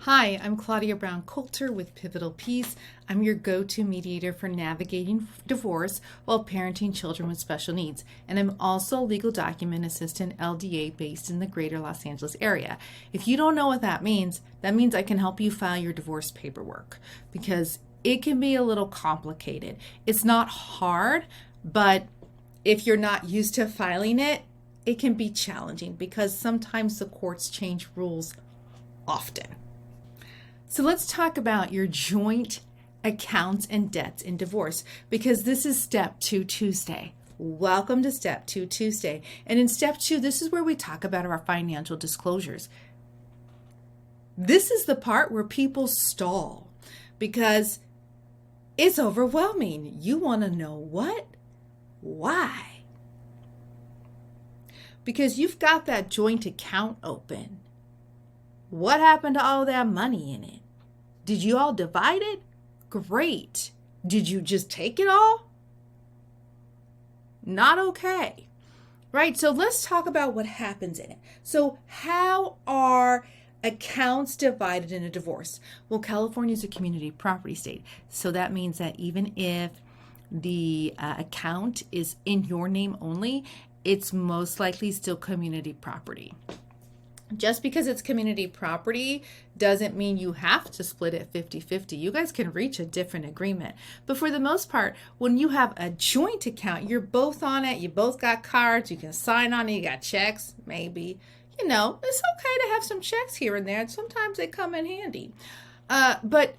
Hi, I'm Claudia Brown Coulter with Pivotal Peace. I'm your go-to mediator for navigating divorce while parenting children with special needs. And I'm also a legal document assistant LDA based in the greater Los Angeles area. If you don't know what that means I can help you file your divorce paperwork because it can be a little complicated. It's not hard, but if you're not used to filing it, it can be challenging because sometimes the courts change rules often. So let's talk about your joint accounts and debts in divorce because this is Step 2 Tuesday. Welcome to Step 2 Tuesday. And in Step 2, this is where we talk about our financial disclosures. This is the part where people stall because it's overwhelming. You want to know what? Why? Because you've got that joint account open. What happened to all that money in it? Did you all divide it? Great. Did you just take it all? Not okay. Right? So let's talk about what happens in it. So how are accounts divided in a divorce? Well, California is a community property state. So that means that even if the account is in your name only, it's most likely still community property. Just because it's community property doesn't mean you have to split it 50-50. You guys can reach a different agreement. But for the most part, when you have a joint account, you're both on it. You both got cards. You can sign on it. You got checks, maybe. You know, it's okay to have some checks here and there. And sometimes they come in handy. But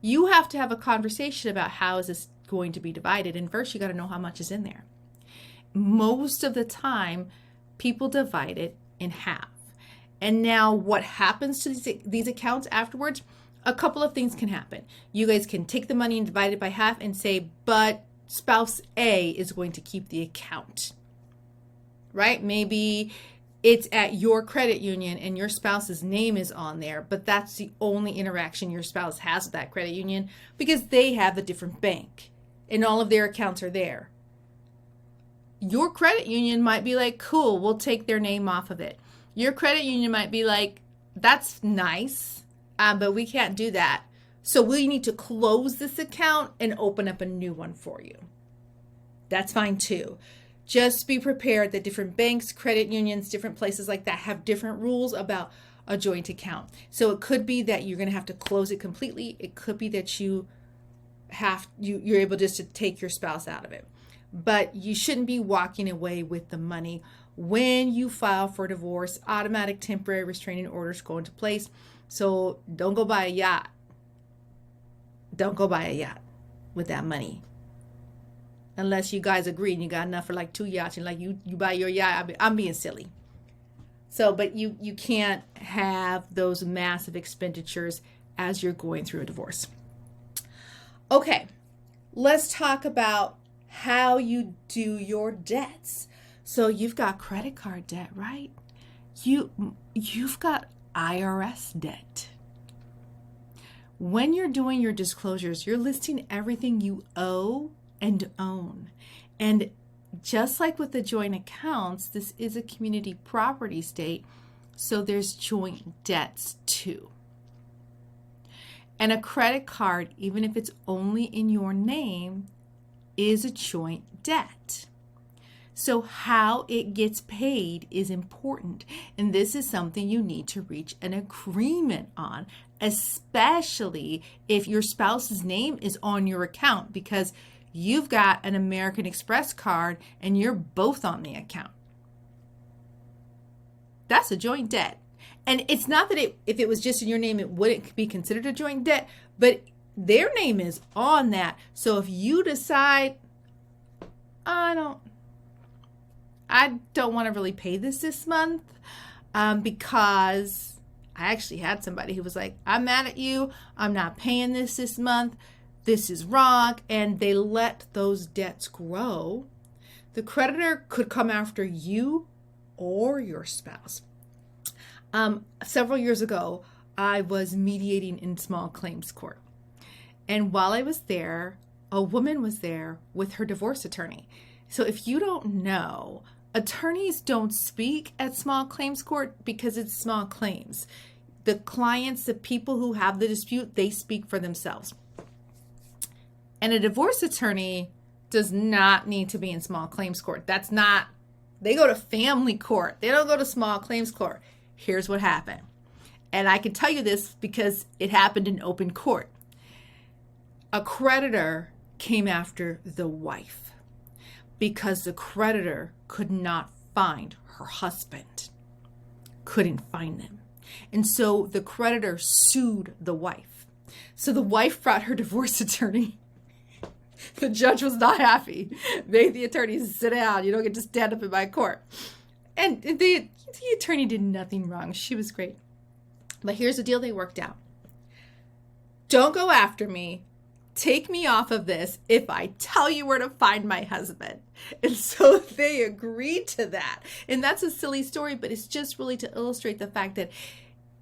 you have to have a conversation about how is this going to be divided. And first, you got to know how much is in there. Most of the time, people divide it in half. And now what happens to these accounts afterwards? A couple of things can happen. You guys can take the money and divide it by half and say, but spouse A is going to keep the account, right? Maybe it's at your credit union and your spouse's name is on there, but that's the only interaction your spouse has with that credit union because they have a different bank and all of their accounts are there. Your credit union might be like, cool, we'll take their name off of it. Your credit union might be like, that's nice, but we can't do that. So we need to close this account and open up a new one for you. That's fine too. Just be prepared that different banks, credit unions, different places like that have different rules about a joint account. So it could be that you're going to have to close it completely. It could be that you're able just to take your spouse out of it. But you shouldn't be walking away with the money. When you file for divorce, automatic temporary restraining orders go into place. So don't go buy a yacht. Don't go buy a yacht with that money. Unless you guys agree and you got enough for like 2 yachts and like you buy your yacht. I'm being silly. So, but you can't have those massive expenditures as you're going through a divorce. Okay, let's talk about how you do your debts. So you've got credit card debt, right? You've got IRS debt. When you're doing your disclosures, you're listing everything you owe and own. And just like with the joint accounts, this is a community property state, so there's joint debts too. And a credit card, even if it's only in your name, is a joint debt. So how it gets paid is important. And this is something you need to reach an agreement on, especially if your spouse's name is on your account because you've got an American Express card and you're both on the account. That's a joint debt. And it's not that if it was just in your name, it wouldn't be considered a joint debt, but their name is on that. So if you decide, I don't want to really pay this month because I actually had somebody who was like, I'm mad at you. I'm not paying this month. This is wrong. And they let those debts grow. The creditor could come after you or your spouse. Several years ago, I was mediating in small claims court. And while I was there, a woman was there with her divorce attorney. So if you don't know, attorneys don't speak at small claims court because it's small claims. The clients, the people who have the dispute, they speak for themselves. And a divorce attorney does not need to be in small claims court. They go to family court. They don't go to small claims court. Here's what happened. And I can tell you this because it happened in open court. A creditor came after the wife because the creditor could not find her husband. Couldn't find them. And so the creditor sued the wife. So the wife brought her divorce attorney. The judge was not happy. Made the attorney sit down. You don't get to stand up in my court. And the attorney did nothing wrong. She was great. But here's the deal they worked out. Don't go after me. Take me off of this if I tell you where to find my husband. And so they agreed to that. And that's a silly story, but it's just really to illustrate the fact that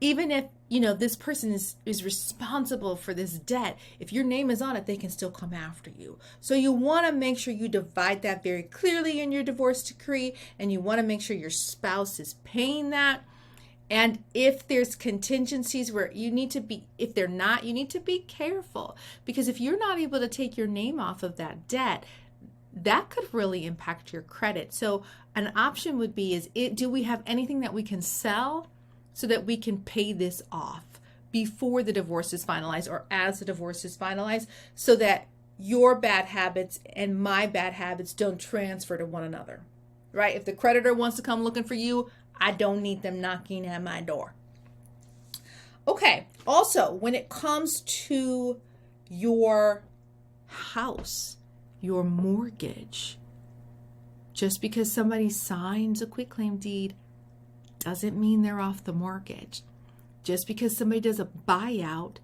even if, this person is responsible for this debt, if your name is on it, they can still come after you. So you want to make sure you divide that very clearly in your divorce decree, and you want to make sure your spouse is paying that. And if there's contingencies where if they're not, you need to be careful, because if you're not able to take your name off of that debt, that could really impact your credit. So an option would be do we have anything that we can sell so that we can pay this off before the divorce is finalized or as the divorce is finalized, so that your bad habits and my bad habits don't transfer to one another, right? If the creditor wants to come looking for you, I don't need them knocking at my door. Okay, also, when it comes to your house, your mortgage, just because somebody signs a quitclaim deed doesn't mean they're off the mortgage. Just because somebody does a buyout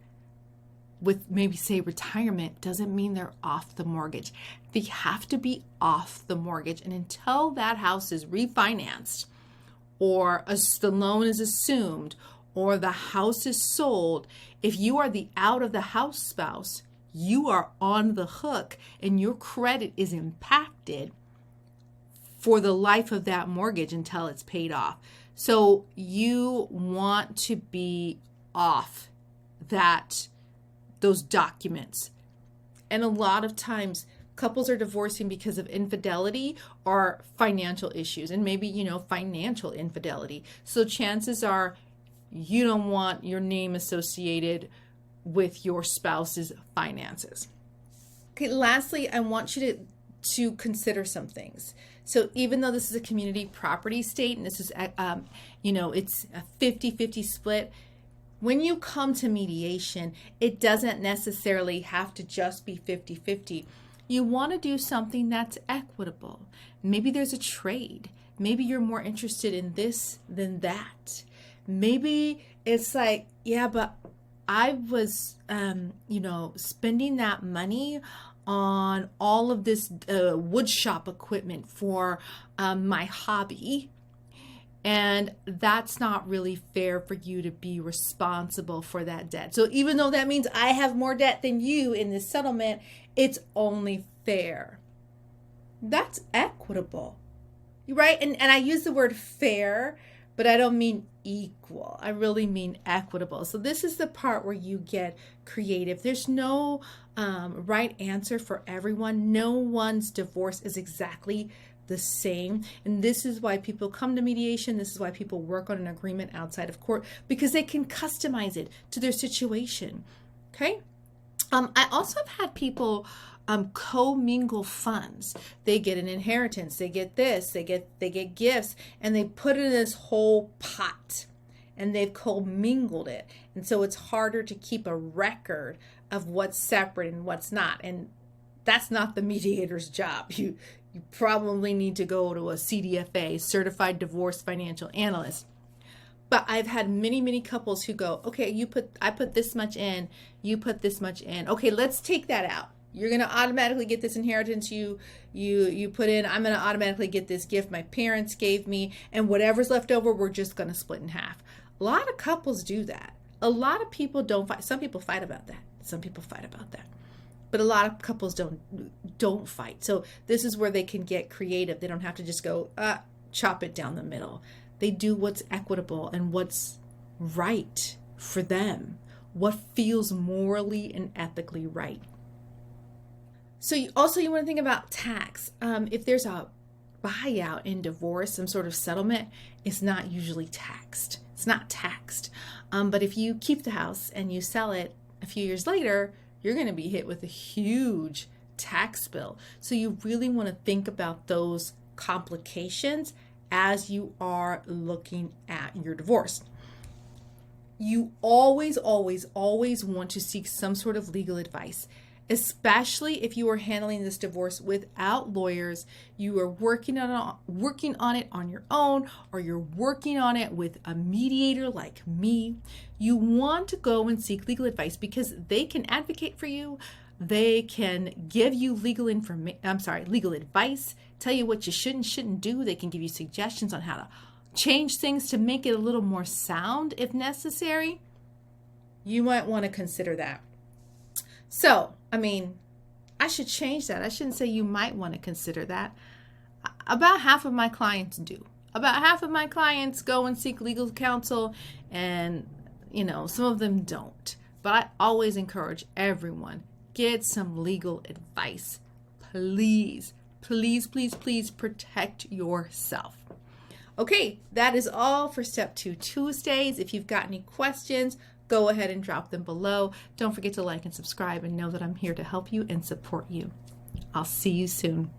with maybe say retirement doesn't mean they're off the mortgage. They have to be off the mortgage. And until that house is refinanced, or the loan is assumed, or the house is sold, if you are the out of the house spouse, you are on the hook and your credit is impacted for the life of that mortgage until it's paid off. So you want to be off those documents. And a lot of times couples are divorcing because of infidelity or financial issues, and maybe, financial infidelity. So chances are you don't want your name associated with your spouse's finances. Okay, lastly, I want you to consider some things. So even though this is a community property state and this is, it's a 50-50 split, when you come to mediation, it doesn't necessarily have to just be 50-50. You want to do something that's equitable. Maybe there's a trade. Maybe you're more interested in this than that. Maybe it's like, yeah, but I was, spending that money on all of this wood shop equipment for my hobby. And that's not really fair for you to be responsible for that debt. So even though that means I have more debt than you in this settlement, it's only fair. That's equitable, right? And I use the word fair, but I don't mean equal. I really mean equitable. So this is the part where you get creative. There's no right answer for everyone. No one's divorce is exactly the same. And this is why people come to mediation. This is why people work on an agreement outside of court, because they can customize it to their situation. Okay. I also have had people co-mingle funds. They get an inheritance, they get this, they get gifts, and they put it in this whole pot, and they've co-mingled it. And so it's harder to keep a record of what's separate and what's not. And that's not the mediator's job. You probably need to go to a CDFA, Certified Divorce Financial Analyst. But I've had many, many couples who go, okay, I put this much in, you put this much in. Okay, let's take that out. You're going to automatically get this inheritance you put in. I'm going to automatically get this gift my parents gave me. And whatever's left over, we're just going to split in half. A lot of couples do that. A lot of people don't fight. Some people fight about that. Some people fight about that. But a lot of couples don't fight. So this is where they can get creative. They don't have to just go, chop it down the middle. They do what's equitable and what's right for them, what feels morally and ethically right. So you want to think about tax. If there's a buyout in divorce, some sort of settlement, it's not usually taxed. It's not taxed. But if you keep the house and you sell it a few years later, you're going to be hit with a huge tax bill. So you really want to think about those complications as you are looking at your divorce. You always want to seek some sort of legal advice, especially if you are handling this divorce without lawyers. You are working on it on your own, or you're working on it with a mediator like me. You want to go and seek legal advice because they can advocate for you. They can give you legal advice, tell you what you should and shouldn't do. They can give you suggestions on how to change things to make it a little more sound if necessary. You might want to consider that. So, I should change that. I shouldn't say you might want to consider that. About half of my clients do. About half of my clients go and seek legal counsel, and, some of them don't. But I always encourage everyone, get some legal advice. Please, please, please, please protect yourself. Okay, that is all for Step 2 Tuesdays. If you've got any questions, go ahead and drop them below. Don't forget to like and subscribe and know that I'm here to help you and support you. I'll see you soon.